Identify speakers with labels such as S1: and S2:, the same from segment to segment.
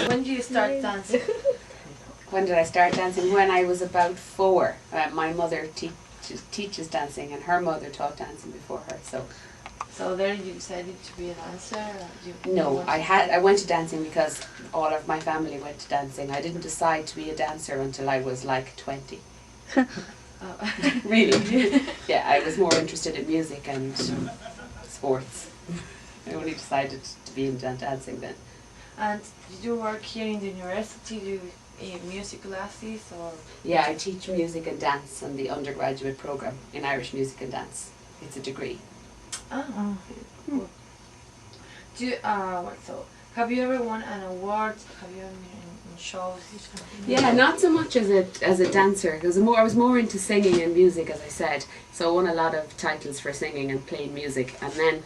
S1: When did you start dancing?
S2: When did I start dancing? When I was about 4. My mother teaches dancing, and her mother taught dancing before her.
S1: So there you decided to be a dancer? Or
S2: No, I went to dancing because all of my family went to dancing. I didn't decide to be a dancer until I was like 20.
S1: Oh.
S2: Really? Yeah, I was more interested in music and sports. I only decided to be in dancing then.
S1: And did you work here in the university? Do music classes or?
S2: Yeah, I teach music and dance on the undergraduate program in Irish music and dance. It's a degree.
S1: Oh. Cool. Do you, so have you ever won an award? Have you ever been in shows?
S2: Yeah, not so much as a dancer, because I was more into singing and music, as I said. So I won a lot of titles for singing and playing music, and then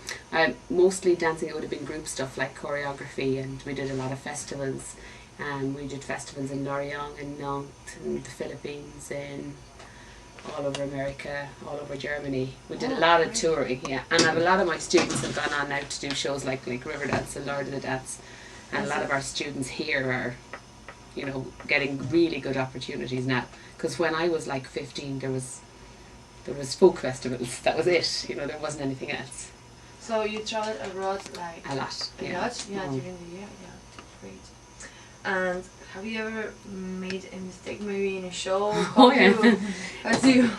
S2: mostly dancing. It would have been group stuff like choreography, and we did a lot of festivals. We did festivals in Lorient and Nantes, in the Philippines, in all over America, all over Germany. We did a lot of touring, yeah. And a lot of my students have gone on now to do shows like Riverdance and Lord of the Dance. And a lot of our students here are, getting really good opportunities now. Because when I was like 15, there was folk festivals. That was it. There wasn't anything else.
S1: So you traveled abroad like
S2: a lot,
S1: yeah. During the year, yeah, great. And have you ever made a mistake, maybe in a show?
S2: Oh yeah.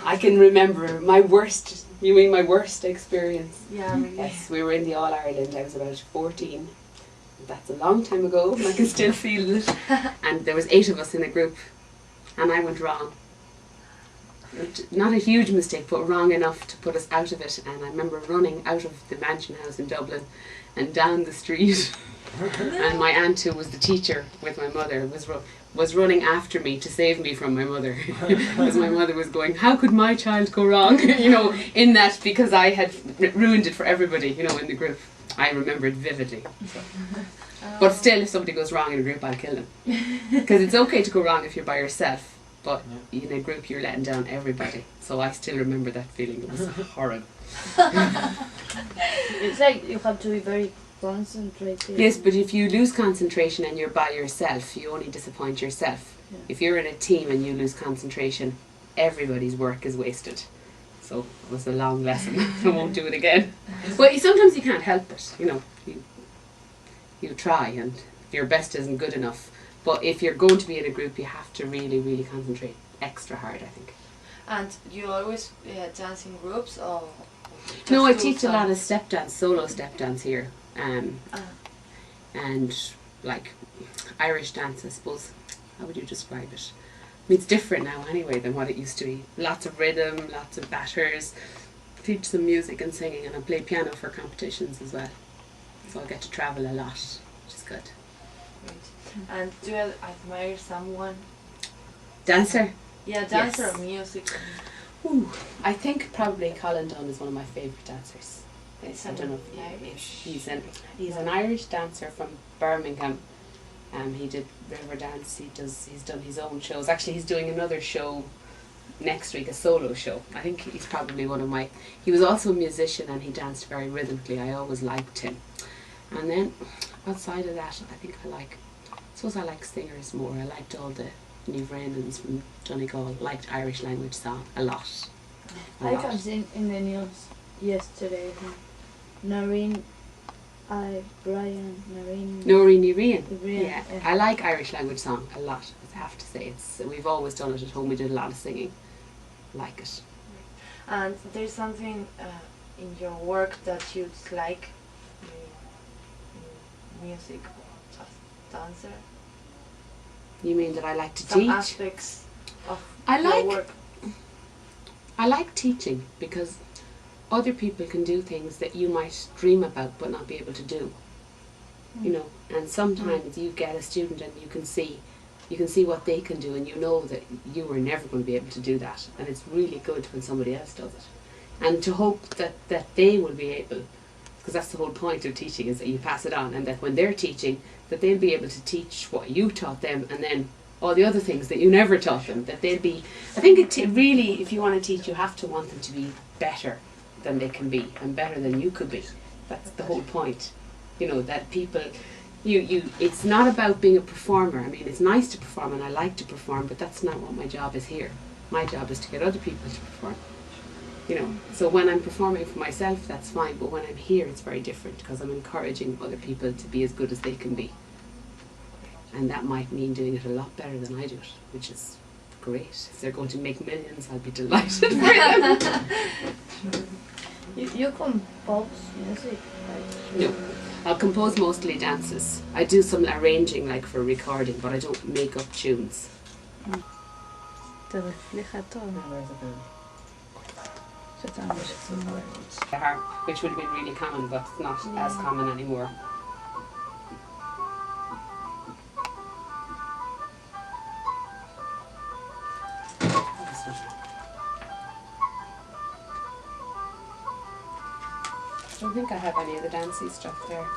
S2: I can remember my worst. You mean my worst experience?
S1: Yeah, really.
S2: Yes, we were in the All Ireland. I was about 14. That's a long time ago. I can still feel it. And there was 8 of us in a group, and I went wrong. Not a huge mistake, but wrong enough to put us out of it. And I remember running out of the Mansion House in Dublin and down the street. And my aunt, who was the teacher with my mother, was running after me to save me from my mother. Because my mother was going, how could my child go wrong? In that, because I had ruined it for everybody, in the group. I remember it vividly. So. But still, if somebody goes wrong in a group, I'll kill them. Because it's okay to go wrong if you're by yourself. But in a group, you're letting down everybody. So I still remember that feeling. It was horrible.
S3: It's like you have to be very concentrated.
S2: Yes, but if you lose concentration and you're by yourself, you only disappoint yourself. Yeah. If you're in a team and you lose concentration, everybody's work is wasted. So it was a long lesson. I won't do it again. But sometimes you can't help it. You try, and your best isn't good enough. But if you're going to be in a group, you have to really, really concentrate extra hard, I think.
S1: And you always dance in groups, or?
S2: No, I teach a lot of step dance, solo step dance here. And like Irish dance, I suppose. How would you describe it? I mean, it's different now anyway than what it used to be. Lots of rhythm, lots of batters. Teach some music and singing, and I play piano for competitions as well. So I get to travel a lot, which is good.
S1: Great. And do you admire someone?
S2: Dancer?
S1: Yeah, dancer
S2: yes.
S1: or music?
S2: Ooh, I think probably Colin Dunn is one of my favourite dancers. I don't know if he's an Irish dancer from Birmingham. He did Riverdance. He's done his own shows. Actually, he's doing another show next week, a solo show. I think he's probably one of my. He was also a musician and he danced very rhythmically. I always liked him. And then outside of that, I suppose I like singers more. I liked all the New Brennans from Donegal. Liked Irish language song a lot.
S3: I have seen in the news yesterday. Noreen
S2: Ní yeah. I like Irish language song a lot, I have to say. We've always done it at home. We did a lot of singing. Like it.
S1: And there's something in your work that you like, music or just dancer?
S2: You mean that I like to teach?
S1: Some aspects of your work.
S2: I like teaching because other people can do things that you might dream about but not be able to do. And sometimes you get a student and you can see what they can do, and you know that you were never going to be able to do that, and it's really good when somebody else does it. And to hope that they will be able, because that's the whole point of teaching, is that you pass it on, and that when they're teaching, that they'll be able to teach what you taught them, and then all the other things that you never taught them, that they'll be. I think really, if you want to teach, you have to want them to be better than they can be, and better than you could be. That's the whole point. That people, It's not about being a performer. I mean, it's nice to perform and I like to perform, but that's not what my job is here. My job is to get other people to perform. You know, so when I'm performing for myself, that's fine, but when I'm here, it's very different because I'm encouraging other people to be as good as they can be. And that might mean doing it a lot better than I do it, which is great. If they're going to make millions, I'll be delighted for them.
S3: You compose music, right?
S2: No, I'll compose mostly dances. I do some arranging like for recording, but I don't make up tunes.
S4: Te refleja todo.
S2: The harp, which would have been really common, but not as common anymore. I don't think I have any of the dancey stuff there.